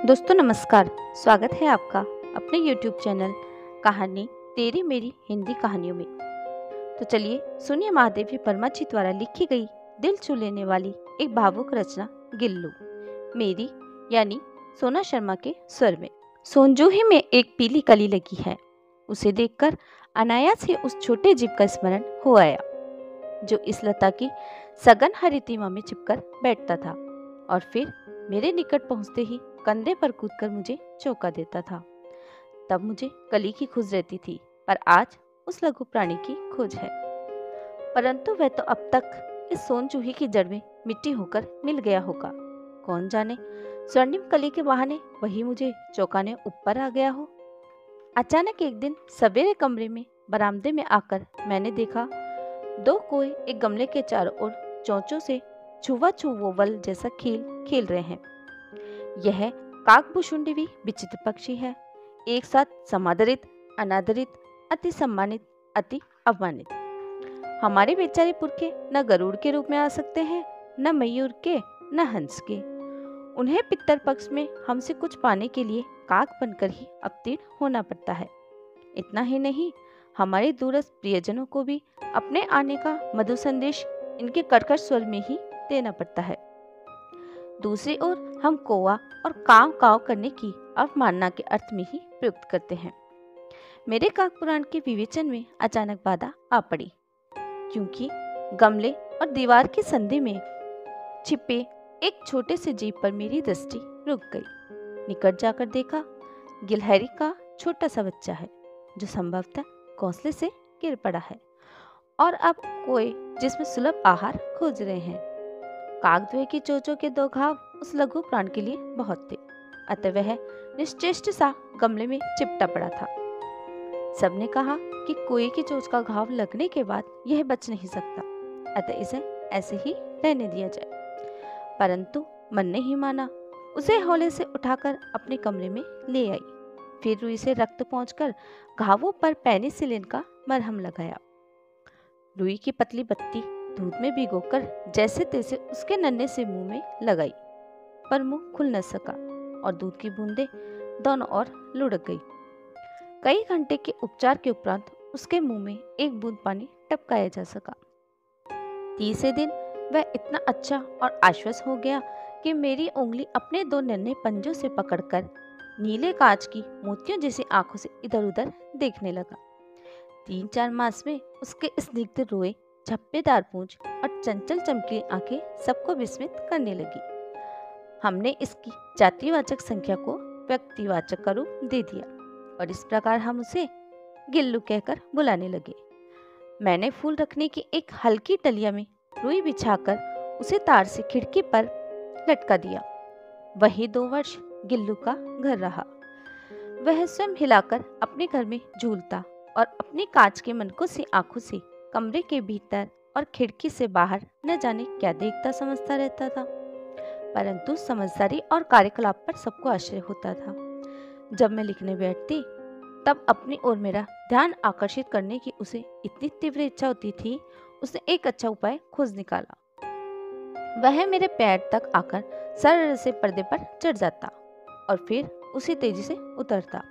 दोस्तों नमस्कार। स्वागत है आपका अपने YouTube चैनल कहानी तेरी मेरी हिंदी कहानियों में। तो चलिए सुनिए महादेवी वर्मा जी द्वारा लिखी गई दिल छू लेने वाली एक भावुक रचना गिल्लू मेरी यानी सोना शर्मा के स्वर में। सोनजूही में एक पीली कली लगी है। उसे देखकर अनायास ही उस छोटे जीव का स्मरण हो आया जो इस लता की सघन हरितिमा में चिपकर बैठता था और फिर मेरे निकट पहुंचते ही कंधे पर कूदकर मुझे चौंका देता था। तब मुझे कली की खोज रहती थी, पर आज उस लघु प्राणी की खोज है। परंतु वह तो अब तक इस सोनचूही की जड़ में मिट्टी होकर मिल गया होगा। कौन जाने स्वर्णिम कली के बहाने वही मुझे चौंकाने ऊपर आ गया हो। अचानक एक दिन सवेरे कमरे में बरामदे में आकर मैंने देखा दो कोए एक गमले के चारों ओर चोंचों से छुआ छुवोवल जैसा खेल खेल रहे हैं। यह काकभूषुंडी विचित्र पक्षी है, एक साथ समादरित, अनादरित, अति सम्मानित, अति अवमानित। हमारे बेचारे पुरखे न गरुड़ के रूप में आ सकते हैं, न मयूर के, न हंस के। उन्हें पितर पक्ष में हमसे कुछ पाने के लिए काक बनकर ही अवतीर्ण होना पड़ता है। इतना ही नहीं, हमारे दूरस्थ प्रियजनों को भी अपने आने का मधुर संदेश इनके कर्कश स्वर में ही देना पड़ता है। दूसरी ओर हम कौवा और काव काव करने की अवमानना के अर्थ में ही प्रयुक्त करते हैं। मेरे काक पुराण के विवेचन में अचानक बाधा आ पड़ी, क्योंकि गमले और दीवार की संधि में छिपे एक छोटे से जीव पर मेरी दृष्टि रुक गई। निकट जाकर देखा, गिलहरी का छोटा सा बच्चा है जो संभवतः घोंसले से गिर पड़ा है और अब कोई जिसमें सुलभ आहार खोज रहे हैं। काकद्वय की चोंचों के दो घाव उस लघु प्राण के लिए बहुत थे, अतः वह निश्चेष्ट सा गमले में चिपटा पड़ा था। सबने कहा कि कोई की चोंच का घाव लगने के बाद यह बच नहीं सकता, अतः इसे ऐसे ही रहने दिया जाए। परंतु मन ने ही माना। उसे हौले से उठाकर अपने कमरे में ले आई। फिर रुई से रक्त पोंछकर घावों पर पेनिसिलिन का मरहम लगाया। रुई की पतली बत्ती दूध में भिगोकर जैसे तैसे उसके नन्हे से मुंह में लगाई, पर मुंह खुल न सका और दूध की बूंदें दोनों ओर लुढ़क गई। कई घंटे के उपचार के उपरांत उसके मुंह में एक बूंद पानी टपकाया जा सका। तीसरे दिन वह इतना अच्छा और आश्वस्त हो गया कि मेरी उंगली अपने दो नन्हे पंजों से पकड़कर नीले कांच की मोतियों जैसी आंखों से इधर उधर देखने लगा। 3-4 मास में उसके स्निग्ध रोए, झप्पेदार पूंछ और चंचल चमकीली आंखें सबको विस्मित करने लगी। हमने इसकी जातिवाचक संख्या को व्यक्तिवाचक का रूप दे दिया और इस प्रकार हम उसे गिल्लू कहकर बुलाने लगे। मैंने फूल रखने की एक हल्की टलिया में रुई बिछाकर उसे तार से खिड़की पर लटका दिया। वही 2 वर्ष गिल्लू का घर रहा। वह स्वयं हिलाकर अपने घर में झूलता और अपनी कांच के मनकों सी आंखों से कमरे के भीतर और खिड़की से बाहर न जाने क्या देखता समझता रहता था। परंतु समझदारी और कार्यकलाप पर सबको आश्चर्य होता था। जब मैं लिखने बैठती तब अपनी ओर मेरा ध्यान आकर्षित करने की उसे इतनी तीव्र इच्छा होती थी, उसने एक अच्छा उपाय खोज निकाला। वह मेरे पैर तक आकर सरल से पर्दे पर चढ़ जाता और फिर उसी तेजी से उतरता।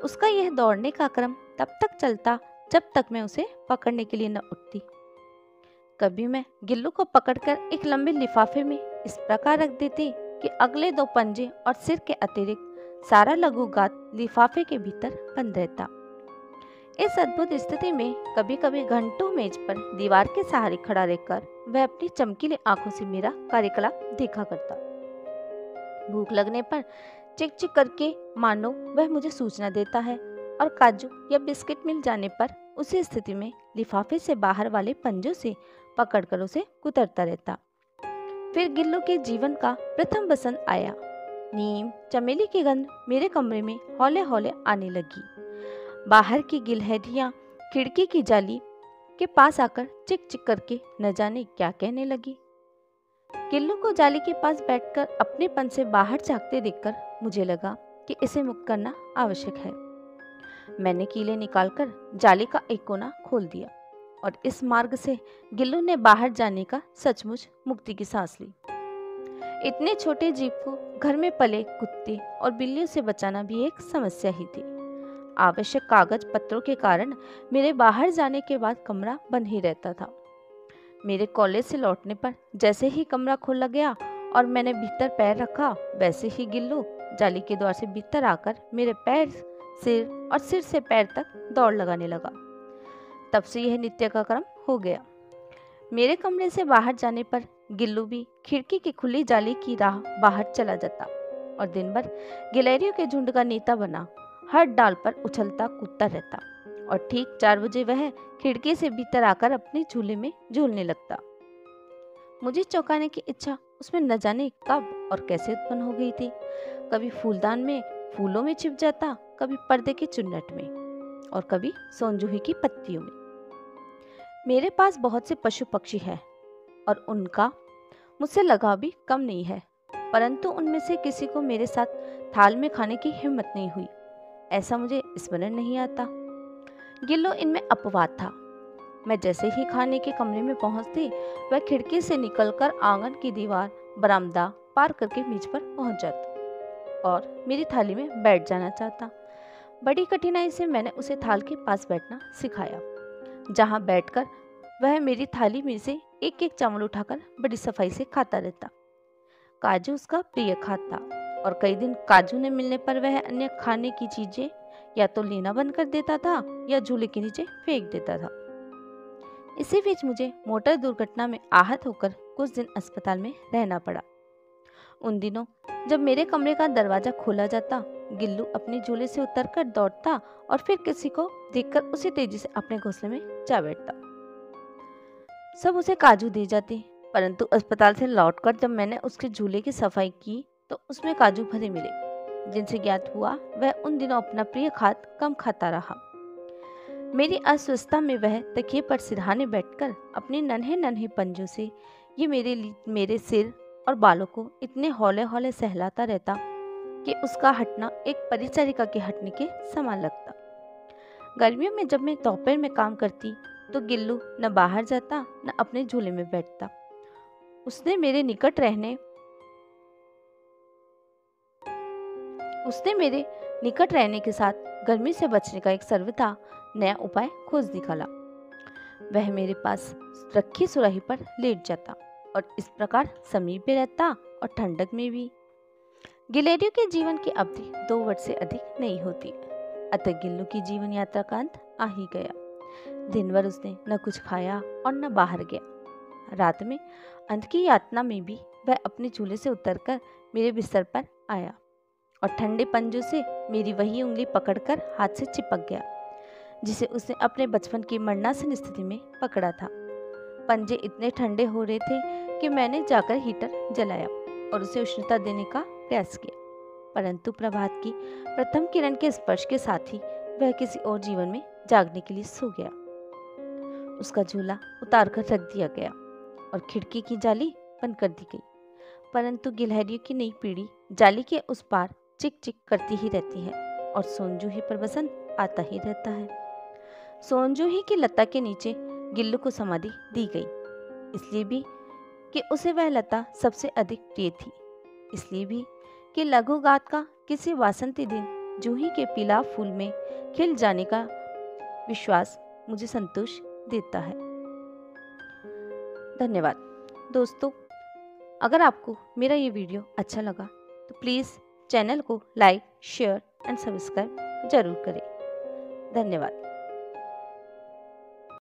उसका यह दौड़ने का क्रम तब तक चलता जब तक मैं उसे पकड़ने के लिए न उठती। कभी मैं गिल्लू को पकड़कर एक लंबे लिफाफे में इस प्रकार रख देती कि अगले 2 पंजे और सिर के अतिरिक्त सारा लघु गात लिफाफे के भीतर बंद रहता। इस अद्भुत स्थिति में कभी कभी घंटों मेज पर दीवार के सहारे खड़ा रहकर वह अपनी चमकीली आंखों से मेरा कार्यकलाप देखा करता। भूख लगने पर चिक चिक करके मानो वह मुझे सूचना देता है और काजू या बिस्किट मिल जाने पर उसी स्थिति में लिफाफे से बाहर वाले पंजों से पकड़कर उसे कुतरता रहता। फिर गिल्लू के जीवन का प्रथम बसंत आया। नीम चमेली की गंध मेरे कमरे में हौले हौले आने लगी। बाहर की गिलहरियां खिड़की की जाली के पास आकर चिक चिक करके न जाने क्या कहने लगी। गिल्लू को जाली के पास बैठकर अपनेपन से बाहर झांकते देखकर मुझे लगा कि इसे मुक्त करना आवश्यक है। मैंने कीले निकालकर जाली का एक कोना खोल दिया और इस मार्ग से गिल्लू ने बाहर जाने का सचमुच मुक्ति की सांस ली। इतने छोटे जीव को घर में पले कुत्ते और बिल्लियों से बचाना भी एक समस्या ही थी। आवश्यक कागज पत्रों के कारण मेरे बाहर जाने के बाद कमरा बंद ही रहता था। मेरे कॉलेज से लौटने पर जैसे ही कमरा खोला गया और मैंने भीतर पैर रखा, वैसे ही गिल्लू जाली के द्वार से भीतर आकर मेरे पैर, सिर और सिर से पैर तक दौड़ लगाने लगा। तब से यह नित्य का क्रम हो गया। मेरे कमरे से बाहर जाने पर गिल्लू भी खिड़की की खुली जाली की राह बाहर चला जाता और दिन भर गिलहरियों के झुंड का नेता बना हर डाल पर उछलता कूदता रहता और ठीक 4 बजे वह खिड़की से भीतर आकर अपने झूले में झूलने लगता। मुझे चौंकाने की इच्छा उसमें न जाने कब और कैसे उत्पन्न हो गई थी। कभी फूलदान में फूलों में छिप जाता, कभी पर्दे के चुन्नट में और कभी सोनजूही की पत्तियों में। मेरे पास बहुत से पशु पक्षी हैं और उनका मुझसे लगाव भी कम नहीं है, परंतु उनमें से किसी को मेरे साथ थाल में खाने की हिम्मत नहीं हुई, ऐसा मुझे स्मरण नहीं आता। गिल्लू इनमें अपवाद था। मैं जैसे ही खाने के कमरे में पहुंचती, वह खिड़की से निकलकर आंगन की दीवार, बरामदा पार करके मेज पर पहुंच जाता और मेरी थाली में बैठ जाना चाहता। बड़ी कठिनाई से मैंने उसे थाल के पास बैठना सिखाया, जहां बैठकर वह मेरी थाली में से एक एक चावल उठाकर बड़ी सफाई से खाता रहता। काजू उसका प्रिय खाद्य था और कई दिन काजू न मिलने पर वह अन्य खाने की चीजें या तो लेना बंद कर देता था या झूले के नीचे फेंक देता था। इसी बीच मुझे मोटर दुर्घटना में आहत होकर कुछ दिन अस्पताल में रहना पड़ा। उन दिनों जब मेरे कमरे का दरवाजा खोला जाता, गिल्लू अपने झूले से उतरकर दौड़ता और फिर किसी को देखकर उसी तेजी से अपने घोंसले में जा बैठता। सब उसे काजू दे जाते, परंतु अस्पताल से लौटकर जब मैंने उसके झूले की सफाई की तो उसमें काजू भरे मिले, जिनसे ज्ञात हुआ वह उन दिनों अपना प्रिय खाद्य कम खाता रहा। मेरी अस्वस्थता में वह तकिए पर सिरहाने बैठकर अपने नन्हे नन्हे पंजों से ये मेरे सिर और बालों को इतने हौले हौले सहलाता रहता कि उसका हटना एक परिचारिका के हटने के समान लगता। गर्मियों में जब मैं दोपहर में काम करती तो गिल्लू न बाहर जाता न अपने झूले में बैठता। उसने मेरे निकट रहने के साथ गर्मी से बचने का एक सर्वथा नया उपाय खोज निकाला। वह मेरे पास रखी सुराही पर लेट जाता और इस प्रकार समीप में रहता और ठंडक में भी। गिलहरियों के जीवन की अवधि 2 वर्ष से अधिक नहीं होती, अतः गिल्लू की जीवन यात्रा का अंत आ ही गया। दिन भर उसने न कुछ खाया और न बाहर गया। रात में अंत की यातना में भी वह अपने झूले से उतरकर मेरे बिस्तर पर आया और ठंडे पंजों से मेरी वही उंगली पकड़कर हाथ से चिपक गया, जिसे उसने अपने बचपन की मरणासन स्थिति में पकड़ा था। पंजे इतने ठंडे हो रहे थे कि मैंने जाकर हीटर जलाया और उसे उष्णता देने का प्रयास किया, परंतु प्रभात की प्रथम किरण के स्पर्श के साथ ही वह किसी और जीवन में जागने के लिए सो गया। उसका झूला उतार कर रख दिया गया और खिड़की की जाली बंद कर दी गई, परंतु गिलहरियों की नई पीढ़ी जाली के उस पार चिक चिक करती ही रहती है और सोनजूही पर बसंत आता ही रहता है। सोनजूही की लता के नीचे गिल्लू को समाधि दी गई, इसलिए भी कि उसे वह लता सबसे अधिक प्रिय थी, इसलिए भी कि लघु गात का किसी वासंती दिन जूही के पीला फूल में खिल जाने का विश्वास मुझे संतोष देता है। धन्यवाद दोस्तों। अगर आपको मेरा ये वीडियो अच्छा लगा तो प्लीज़ चैनल को लाइक, शेयर एंड सब्सक्राइब जरूर करें। धन्यवाद।